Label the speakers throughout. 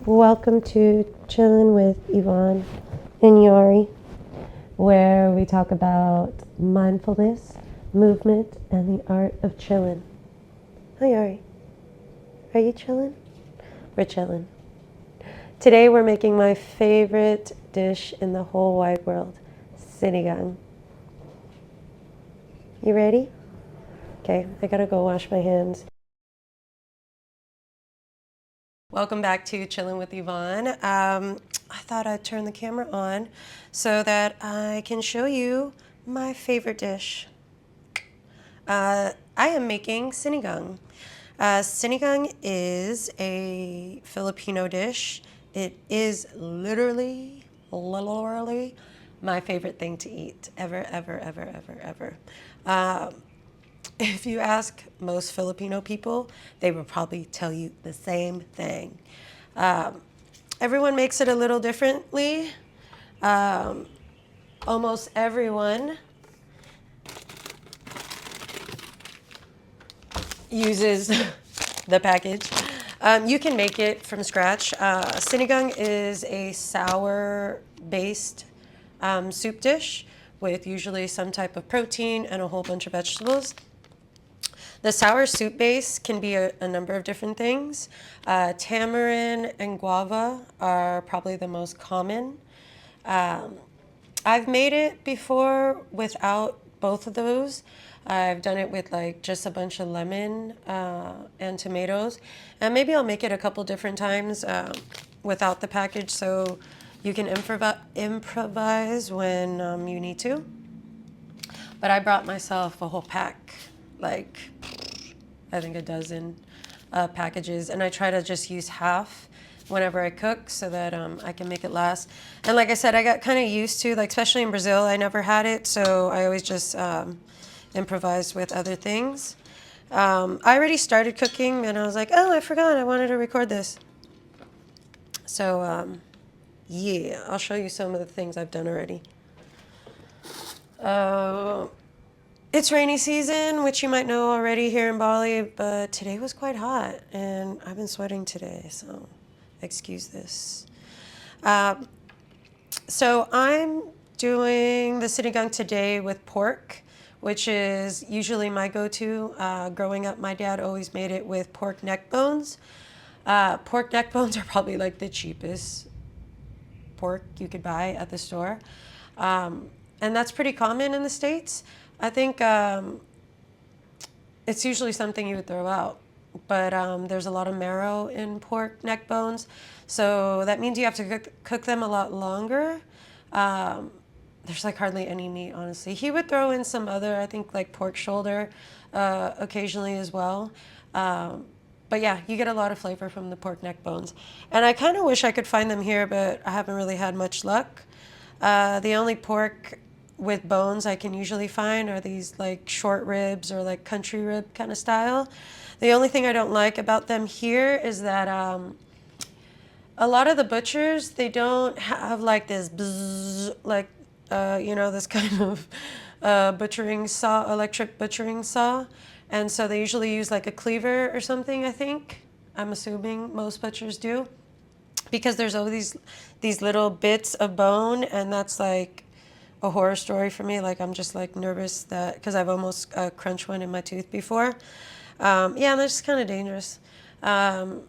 Speaker 1: Welcome to Chillin with Yvonne and Yari, where we talk about mindfulness, movement, and the art of chillin'. Hi Yari, are you chillin'? We're chillin'. Today we're making my favorite dish in the whole wide world, sinigang. You ready? Okay, I gotta go wash my hands. Welcome back to Chillin' with Yvonne. I thought I'd turn the camera on so that I can show you my favorite dish. I am making sinigang. Sinigang is a Filipino dish. It is literally my favorite thing to eat ever, ever, ever, ever, ever. If you ask most Filipino people, they will probably tell you the same thing. Everyone makes it a little differently. Almost everyone uses the package. You can make it from scratch. Sinigang is a sour-based soup dish with usually some type of protein and a whole bunch of vegetables. The sour soup base can be a number of different things. Tamarind and guava are probably the most common. I've made it before without both of those. I've done it with like just a bunch of lemon and tomatoes. And maybe I'll make it a couple different times without the package so you can improvise when you need to. But I brought myself a whole pack, like I think a dozen packages, and I try to just use half whenever I cook so that I can make it last. And like I said, I got kind of used to, like especially in Brazil, I never had it, so I always just improvised with other things. I already started cooking, and I was like, oh, I forgot, I wanted to record this. So yeah, I'll show you some of the things I've done already. It's rainy season, which you might know already here in Bali, but today was quite hot, and I've been sweating today, so excuse this. So I'm doing the sinigang today with pork, which is usually my go-to. Growing up, my dad always made it with pork neck bones. Pork neck bones are probably like the cheapest pork you could buy at the store. And that's pretty common in the States. I think it's usually something you would throw out, but there's a lot of marrow in pork neck bones, so that means you have to cook them a lot longer. There's like hardly any meat, honestly. He would throw in some other, I think like pork shoulder occasionally as well. But yeah, you get a lot of flavor from the pork neck bones. And I kind of wish I could find them here, but I haven't really had much luck. The only pork with bones I can usually find are these like short ribs or like country rib kind of style. The only thing I don't like about them here is that a lot of the butchers, they don't have like this bzzz, like, this kind of butchering saw, electric butchering saw. And so they usually use like a cleaver or something, I think. I'm assuming most butchers do. Because there's always these little bits of bone, and that's like a horror story for me. Like I'm just like nervous that, because I've almost crunched one in my tooth before. Yeah, that's kind of dangerous. But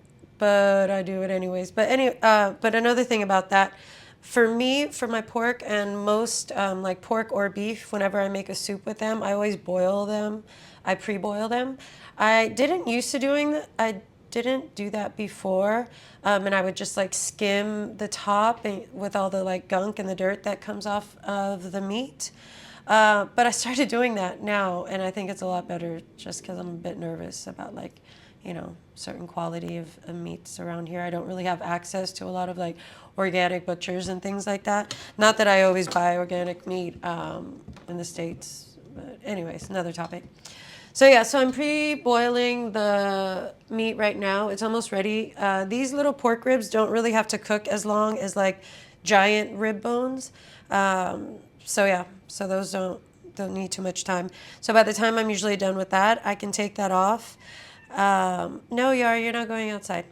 Speaker 1: I do it anyways. But another thing about that, for me, for my pork and most like pork or beef, whenever I make a soup with them, I always boil them. I pre-boil them. I didn't used to doing that. I didn't do that before, and I would just like skim the top with all the like gunk and the dirt that comes off of the meat. But I started doing that now, and I think it's a lot better just because I'm a bit nervous about like, certain quality of meats around here. I don't really have access to a lot of like organic butchers and things like that. Not that I always buy organic meat in the States, but anyways, another topic. So yeah, so I'm pre-boiling the meat right now. It's almost ready. These little pork ribs don't really have to cook as long as like giant rib bones. So yeah, so those don't need too much time. So by the time I'm usually done with that, I can take that off. No, you're not going outside.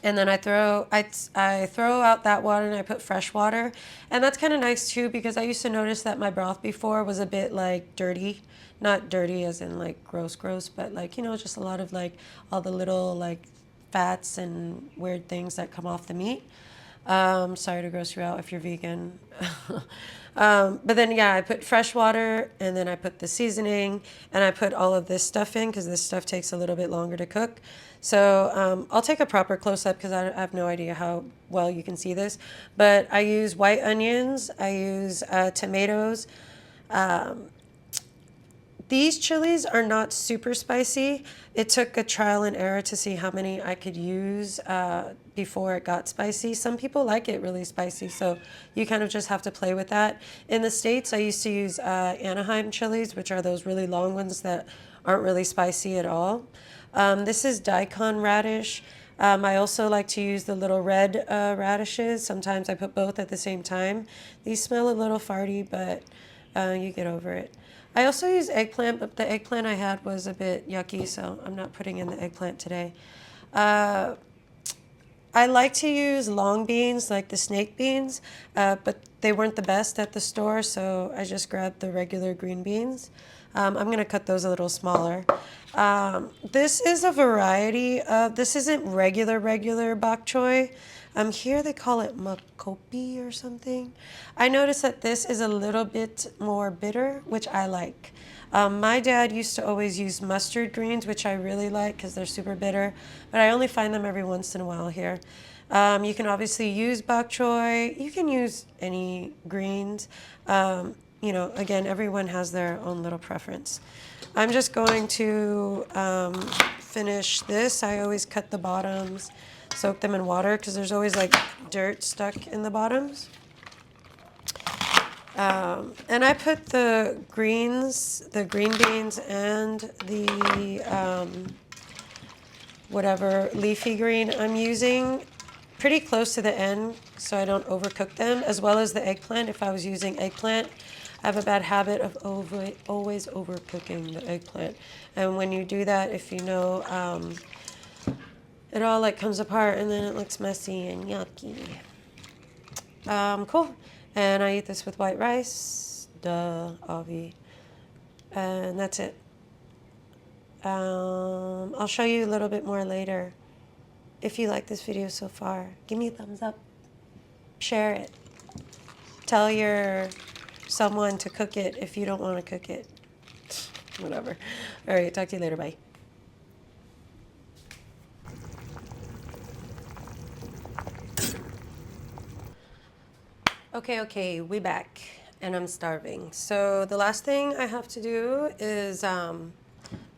Speaker 1: And then I throw out that water and I put fresh water. And that's kind of nice too, because I used to notice that my broth before was a bit like dirty. Not dirty as in like gross, but like, you know, just a lot of like all the little like fats and weird things that come off the meat. Sorry to gross you out if you're vegan. But then, yeah, I put fresh water and then I put the seasoning and I put all of this stuff in because this stuff takes a little bit longer to cook. So I'll take a proper close up because I have no idea how well you can see this. But I use white onions, I use tomatoes. These chilies are not super spicy. It took a trial and error to see how many I could use before it got spicy. Some people like it really spicy, so you kind of just have to play with that. In the States, I used to use Anaheim chilies, which are those really long ones that aren't really spicy at all. This is daikon radish. I also like to use the little red radishes. Sometimes I put both at the same time. These smell a little farty, but you get over it. I also use eggplant, but the eggplant I had was a bit yucky, so I'm not putting in the eggplant today. I like to use long beans, like the snake beans, but they weren't the best at the store, so I just grabbed the regular green beans. I'm going to cut those a little smaller. This is a variety of, this isn't regular bok choy. Here they call it makopi or something. I noticed that this is a little bit more bitter, which I like. My dad used to always use mustard greens, which I really like because they're super bitter, but I only find them every once in a while here. You can obviously use bok choy. You can use any greens. You know, again, everyone has their own little preference. I'm just going to finish this. I always cut the bottoms, soak them in water because there's always like dirt stuck in the bottoms. And I put the greens, the green beans, and the whatever leafy green I'm using pretty close to the end so I don't overcook them, as well as the eggplant. If I was using eggplant, I have a bad habit of always overcooking the eggplant. And when you do that, if you know, it all like comes apart and then it looks messy and yucky. Cool. And I eat this with white rice, duh, Avi. And that's it. I'll show you a little bit more later. If you like this video so far, give me a thumbs up. Share it. Tell your someone to cook it if you don't want to cook it. Whatever. All right, talk to you later. Bye. Okay, we back, and I'm starving. So the last thing I have to do is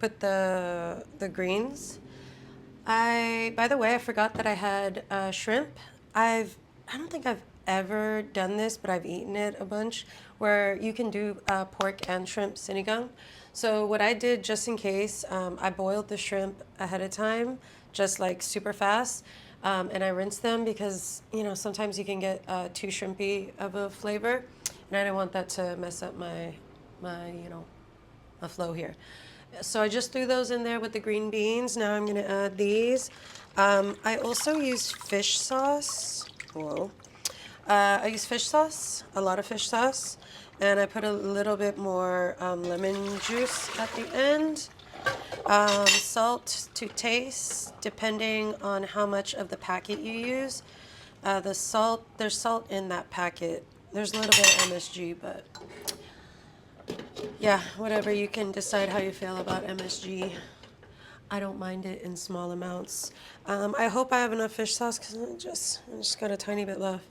Speaker 1: put the greens. By the way, I forgot that I had shrimp. I don't think I've ever done this, but I've eaten it a bunch, where you can do pork and shrimp sinigang. So what I did, just in case, I boiled the shrimp ahead of time, just like super fast. And I rinse them because, you know, sometimes you can get too shrimpy of a flavor. And I didn't want that to mess up my you know, a flow here. So I just threw those in there with the green beans. Now I'm gonna add these. I also use fish sauce. Whoa. I use fish sauce, a lot of fish sauce. And I put a little bit more lemon juice at the end. Salt to taste, depending on how much of the packet you use. There's salt in that packet. There's a little bit of MSG, but yeah, whatever. You can decide how you feel about MSG. I don't mind it in small amounts. I hope I have enough fish sauce because I just got a tiny bit left.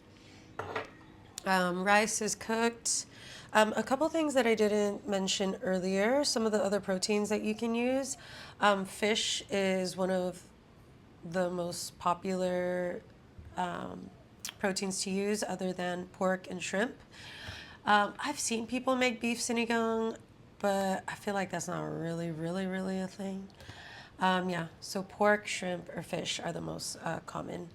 Speaker 1: Rice is cooked. A couple things that I didn't mention earlier, some of the other proteins that you can use. Fish is one of the most popular proteins to use other than pork and shrimp. I've seen people make beef sinigang, but I feel like that's not really a thing. Yeah, so pork, shrimp, or fish are the most common.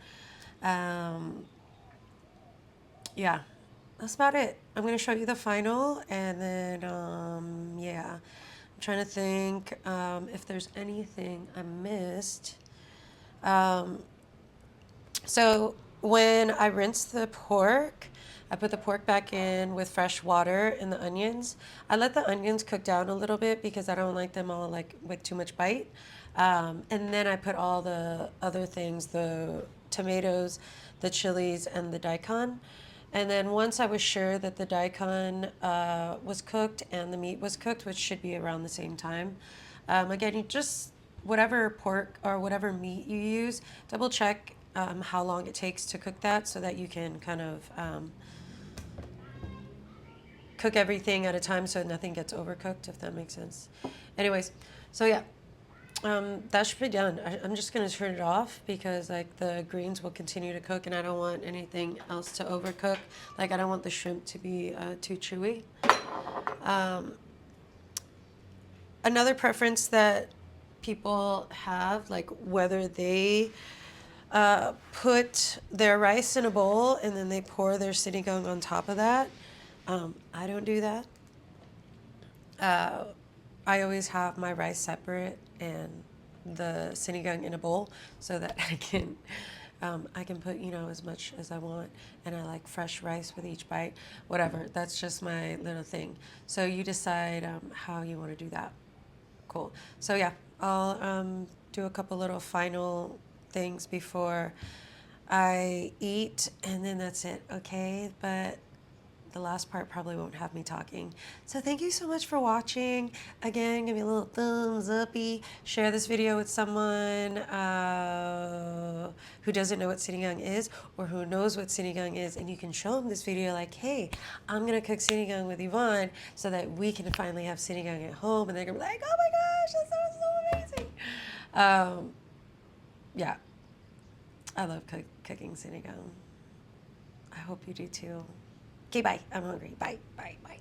Speaker 1: Yeah, that's about it. I'm going to show you the final, and then, yeah. I'm trying to think if there's anything I missed. So when I rinse the pork, I put the pork back in with fresh water and the onions. I let the onions cook down a little bit because I don't like them all like with too much bite. And then I put all the other things, the tomatoes, the chilies, and the daikon. And then once I was sure that the daikon was cooked and the meat was cooked, which should be around the same time, again, you just whatever pork or whatever meat you use, double check how long it takes to cook that so that you can kind of cook everything at a time so nothing gets overcooked, if that makes sense. Anyways, so yeah, that should be done. I'm just gonna turn it off because like the greens will continue to cook and I don't want anything else to overcook. Like I don't want the shrimp to be too chewy. Another preference that people have, like whether they put their rice in a bowl and then they pour their sinigang on top of that. I don't do that. I always have my rice separate and the sinigang in a bowl so that I can put as much as I want, and I like fresh rice with each bite. Whatever, that's just my little thing. So you decide how you want to do that. Cool. So yeah, I'll do a couple little final things before I eat, and then that's it. Okay, but the last part probably won't have me talking. So thank you so much for watching. Again, give me a little thumbs uppy. Share this video with someone who doesn't know what sinigang is or who knows what sinigang is, and you can show them this video like, hey, I'm gonna cook sinigang with Yvonne so that we can finally have sinigang at home, and they're gonna be like, oh my gosh, that sounds so amazing. Yeah, I love cooking sinigang. I hope you do too. Okay, bye. I'm hungry. Bye, bye, bye.